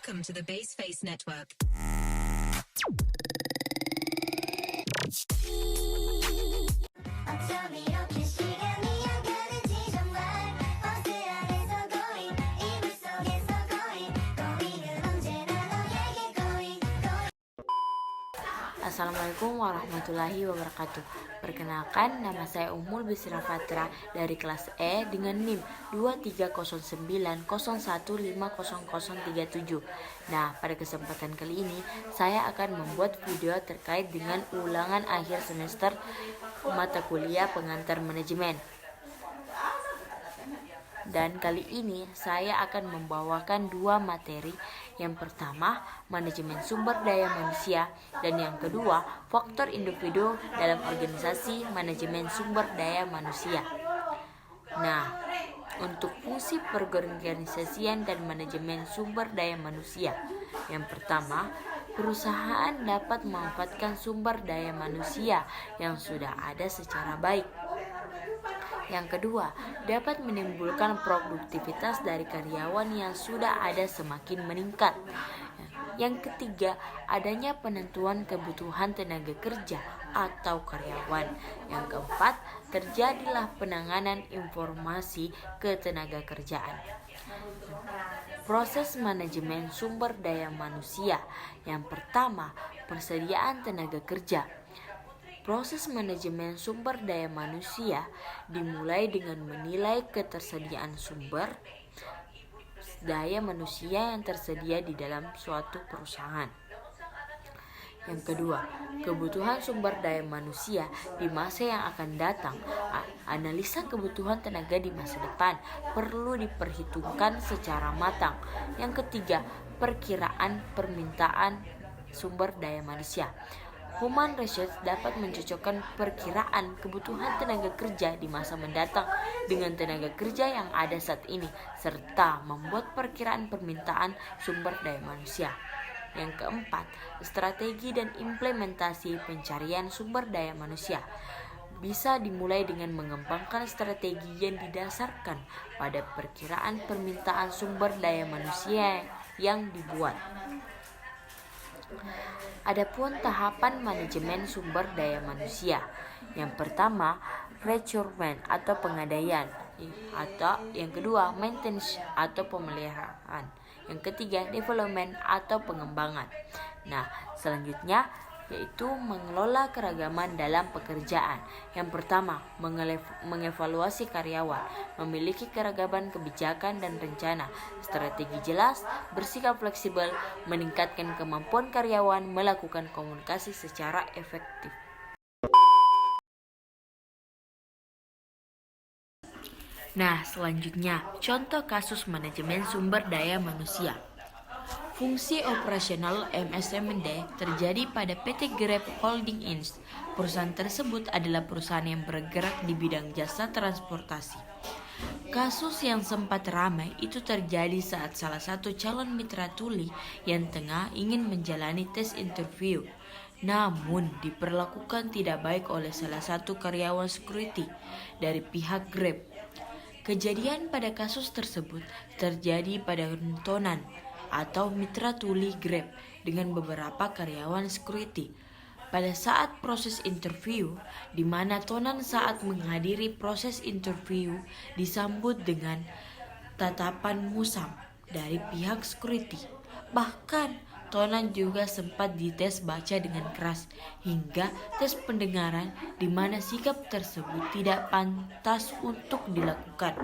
Welcome to the Baseface Network. 어쩜 이렇게 시간이 안 가는지 정말 버스 안에서 going 이불 속에서 going은 언제나 너에게 going. Assalamualaikum warahmatullahi wabarakatuh. Perkenalkan, nama saya Ummul Bisra Fatra dari kelas E dengan NIM 230901500037. Nah, pada kesempatan kali ini saya akan membuat video terkait dengan ulangan akhir semester mata kuliah pengantar manajemen. Dan kali ini saya akan membawakan dua materi. Yang pertama, manajemen sumber daya manusia, dan yang kedua, faktor individu dalam organisasi manajemen sumber daya manusia. Nah, untuk fungsi perorganisasian dan manajemen sumber daya manusia. Yang pertama, perusahaan dapat memanfaatkan sumber daya manusia yang sudah ada secara baik. Yang kedua, dapat menimbulkan produktivitas dari karyawan yang sudah ada semakin meningkat. Yang ketiga, adanya penentuan kebutuhan tenaga kerja atau karyawan. Yang keempat, terjadilah penanganan informasi ketenaga kerjaan. Proses manajemen sumber daya manusia. Yang pertama, persediaan tenaga kerja. Proses manajemen sumber daya manusia dimulai dengan menilai ketersediaan sumber daya manusia yang tersedia di dalam suatu perusahaan. Yang kedua, kebutuhan sumber daya manusia di masa yang akan datang. Analisa kebutuhan tenaga di masa depan perlu diperhitungkan secara matang. Yang ketiga, perkiraan permintaan sumber daya manusia. Human Research dapat mencocokkan perkiraan kebutuhan tenaga kerja di masa mendatang dengan tenaga kerja yang ada saat ini, serta membuat perkiraan permintaan sumber daya manusia. Yang keempat, strategi dan implementasi pencarian sumber daya manusia. Bisa dimulai dengan mengembangkan strategi yang didasarkan pada perkiraan permintaan sumber daya manusia yang dibuat. Adapun tahapan manajemen sumber daya manusia. Yang pertama, recruitment atau pengadaan, atau yang kedua, maintenance atau pemeliharaan. Yang ketiga, development atau pengembangan. Nah, selanjutnya yaitu mengelola keragaman dalam pekerjaan. Yang pertama, mengevaluasi karyawan, memiliki keragaman kebijakan dan rencana, strategi jelas, bersikap fleksibel, meningkatkan kemampuan karyawan, melakukan komunikasi secara efektif. Nah, selanjutnya, contoh kasus manajemen sumber daya manusia. Fungsi operasional MSMD terjadi pada PT Grab Holding Inc. Perusahaan tersebut adalah perusahaan yang bergerak di bidang jasa transportasi. Kasus yang sempat ramai itu terjadi saat salah satu calon mitra tuli yang tengah ingin menjalani tes interview, namun diperlakukan tidak baik oleh salah satu karyawan security dari pihak Grab. Kejadian pada kasus tersebut terjadi pada Tonan atau mitra tuli Grab dengan beberapa karyawan security. Pada saat proses interview, di mana Tonan saat menghadiri proses interview disambut dengan tatapan musam dari pihak security. Bahkan Tonan juga sempat dites baca dengan keras hingga tes pendengaran, di mana sikap tersebut tidak pantas untuk dilakukan.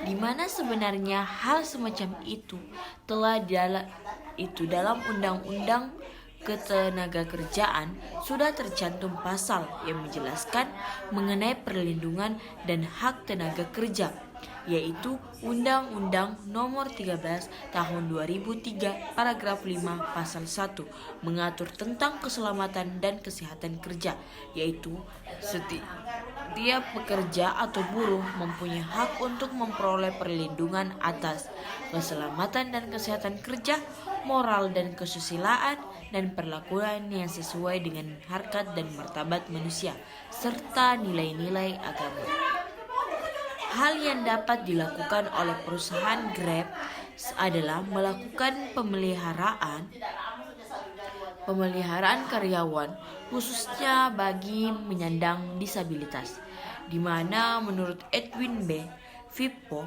Di mana sebenarnya hal semacam itu telah dalam undang-undang ketenagakerjaan sudah tercantum pasal yang menjelaskan mengenai perlindungan dan hak tenaga kerja, yaitu Undang-Undang Nomor 13 Tahun 2003 Paragraf 5 Pasal 1 mengatur tentang keselamatan dan kesehatan kerja, yaitu setiap pekerja atau buruh mempunyai hak untuk memperoleh perlindungan atas keselamatan dan kesehatan kerja, moral dan kesusilaan, dan perlakuan yang sesuai dengan harkat dan martabat manusia, serta nilai-nilai agama. Hal yang dapat dilakukan oleh perusahaan Grab adalah melakukan pemeliharaan karyawan khususnya bagi penyandang disabilitas, di mana menurut Edwin B. Vippo,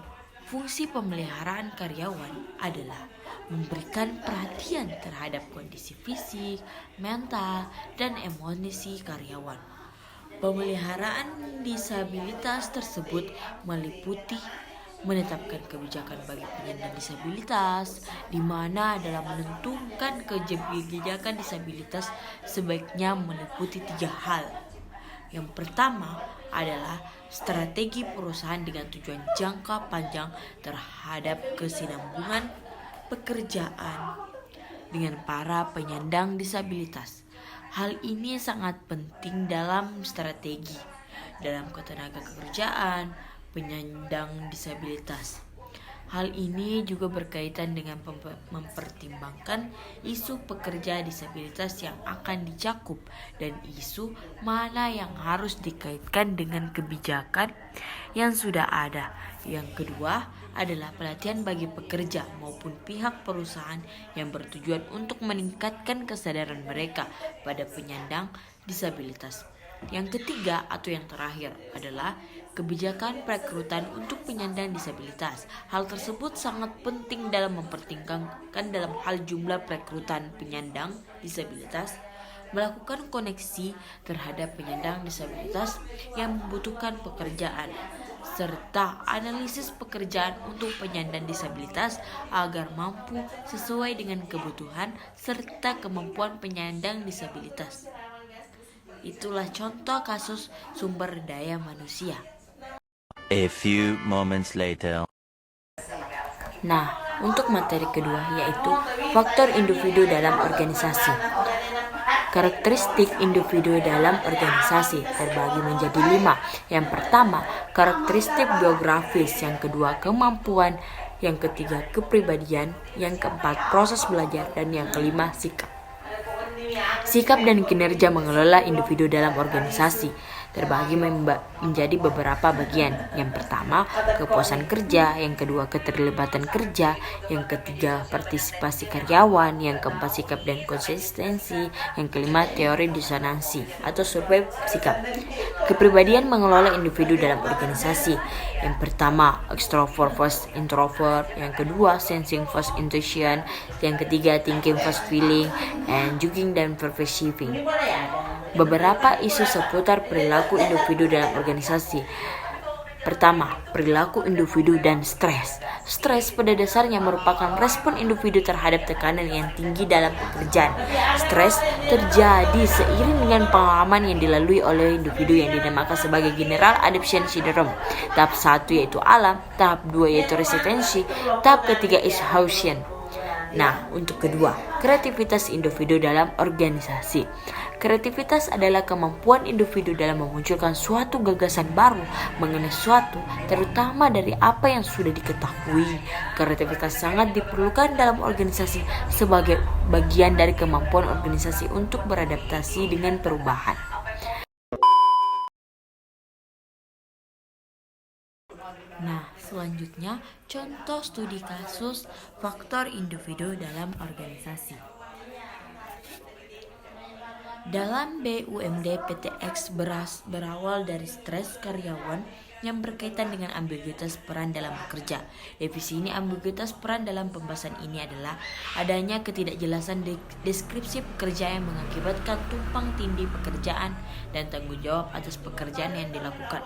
fungsi pemeliharaan karyawan adalah memberikan perhatian terhadap kondisi fisik, mental, dan emosi karyawan. Pemeliharaan disabilitas tersebut meliputi menetapkan kebijakan bagi penyandang disabilitas, di mana dalam menentukan kebijakan disabilitas sebaiknya meliputi 3 hal. Yang pertama adalah strategi perusahaan dengan tujuan jangka panjang terhadap kesinambungan pekerjaan dengan para penyandang disabilitas. Hal ini sangat penting dalam strategi dalam ketenaga kerjaan penyandang disabilitas. Hal ini juga berkaitan dengan mempertimbangkan isu pekerja disabilitas yang akan dicakup dan isu mana yang harus dikaitkan dengan kebijakan yang sudah ada. Yang kedua adalah pelatihan bagi pekerja maupun pihak perusahaan yang bertujuan untuk meningkatkan kesadaran mereka pada penyandang disabilitas. Yang ketiga atau yang terakhir adalah kebijakan perekrutan untuk penyandang disabilitas. Hal tersebut sangat penting dalam mempertimbangkan dalam hal jumlah perekrutan penyandang disabilitas, melakukan koneksi terhadap penyandang disabilitas yang membutuhkan pekerjaan, serta analisis pekerjaan untuk penyandang disabilitas agar mampu sesuai dengan kebutuhan serta kemampuan penyandang disabilitas. Itulah contoh kasus sumber daya manusia. A few moments later. Nah, untuk materi kedua yaitu faktor individu dalam organisasi. Karakteristik individu dalam organisasi terbagi menjadi 5. Yang pertama, karakteristik biografis. Yang kedua, kemampuan. Yang ketiga, kepribadian. Yang keempat, proses belajar. Dan yang kelima, sikap. Sikap dan kinerja mengelola individu dalam organisasi terbagi menjadi beberapa bagian. Yang pertama, kepuasan kerja. Yang kedua, keterlibatan kerja. Yang ketiga, partisipasi karyawan. Yang keempat, sikap dan konsistensi. Yang kelima, teori disonansi atau survei sikap. Kepribadian mengelola individu dalam organisasi. Yang pertama, extrovert versus introvert. Yang kedua, sensing versus intuition. Yang ketiga, thinking versus feeling, and judging dan perceiving. Beberapa isu seputar perilaku individu dalam organisasi. Pertama, perilaku individu dan stres. Stres pada dasarnya merupakan respon individu terhadap tekanan yang tinggi dalam pekerjaan. Stres terjadi seiring dengan pengalaman yang dilalui oleh individu yang dinamakan sebagai General Adaptation Syndrome. Tahap 1 yaitu alam, tahap 2 yaitu resistensi, tahap ketiga exhaustion. Nah, untuk kedua, kreativitas individu dalam organisasi. Kreativitas adalah kemampuan individu dalam memunculkan suatu gagasan baru mengenai suatu, terutama dari apa yang sudah diketahui. Kreativitas sangat diperlukan dalam organisasi sebagai bagian dari kemampuan organisasi untuk beradaptasi dengan perubahan. Nah, selanjutnya contoh studi kasus faktor individu dalam organisasi. Dalam BUMD PTX berawal dari stres karyawan yang berkaitan dengan ambiguitas peran dalam bekerja. Definisi ambiguitas peran dalam pembahasan ini adalah adanya ketidakjelasan deskripsi pekerjaan yang mengakibatkan tumpang tindih pekerjaan dan tanggung jawab atas pekerjaan yang dilakukan.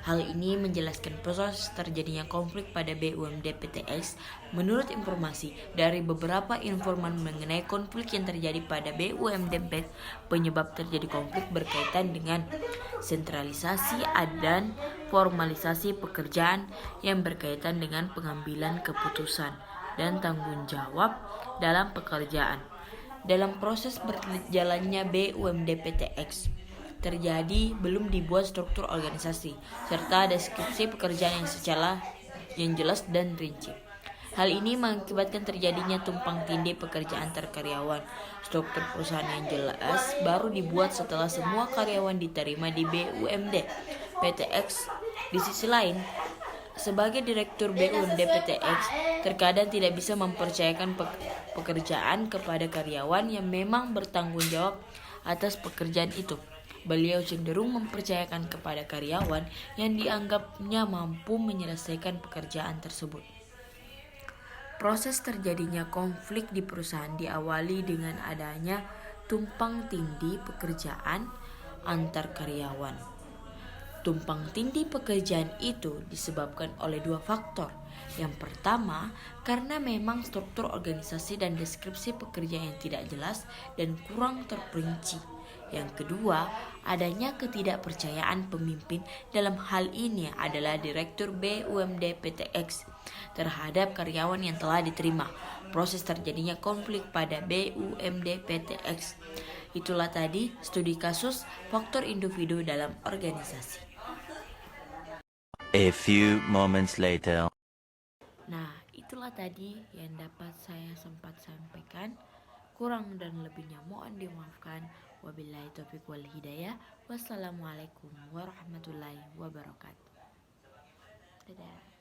Hal ini menjelaskan proses terjadinya konflik pada BUMD PTX. Menurut informasi dari beberapa informan mengenai konflik yang terjadi pada BUMD PTX, penyebab terjadi konflik berkaitan dengan sentralisasi dan formalisasi pekerjaan yang berkaitan dengan pengambilan keputusan dan tanggung jawab dalam pekerjaan. Dalam proses berjalannya BUMD PTX, terjadi belum dibuat struktur organisasi serta deskripsi pekerjaan yang jelas dan rinci. Hal ini mengakibatkan terjadinya tumpang tindih pekerjaan antar karyawan. Struktur perusahaan yang jelas baru dibuat setelah semua karyawan diterima di BUMD PTX. Di sisi lain, sebagai direktur BUMD PTX, terkadang tidak bisa mempercayakan pekerjaan kepada karyawan yang memang bertanggung jawab atas pekerjaan itu. Beliau cenderung mempercayakan kepada karyawan yang dianggapnya mampu menyelesaikan pekerjaan tersebut. Proses terjadinya konflik di perusahaan diawali dengan adanya tumpang tindih pekerjaan antar karyawan. Tumpang tindih pekerjaan itu disebabkan oleh dua faktor. Yang pertama, karena memang struktur organisasi dan deskripsi pekerjaan yang tidak jelas dan kurang terperinci. Yang kedua, adanya ketidakpercayaan pemimpin, dalam hal ini adalah Direktur BUMD PTX, terhadap karyawan yang telah diterima. Proses terjadinya konflik pada BUMD PTX. Itulah tadi studi kasus faktor individu dalam organisasi. A few moments later. Nah, itulah tadi yang dapat saya sempat sampaikan. Kurang dan lebihnya mohon dimaafkan. Wabillahi taufiq wal hidayah. Wassalamualaikum warahmatullahi wabarakatuh. Dadah.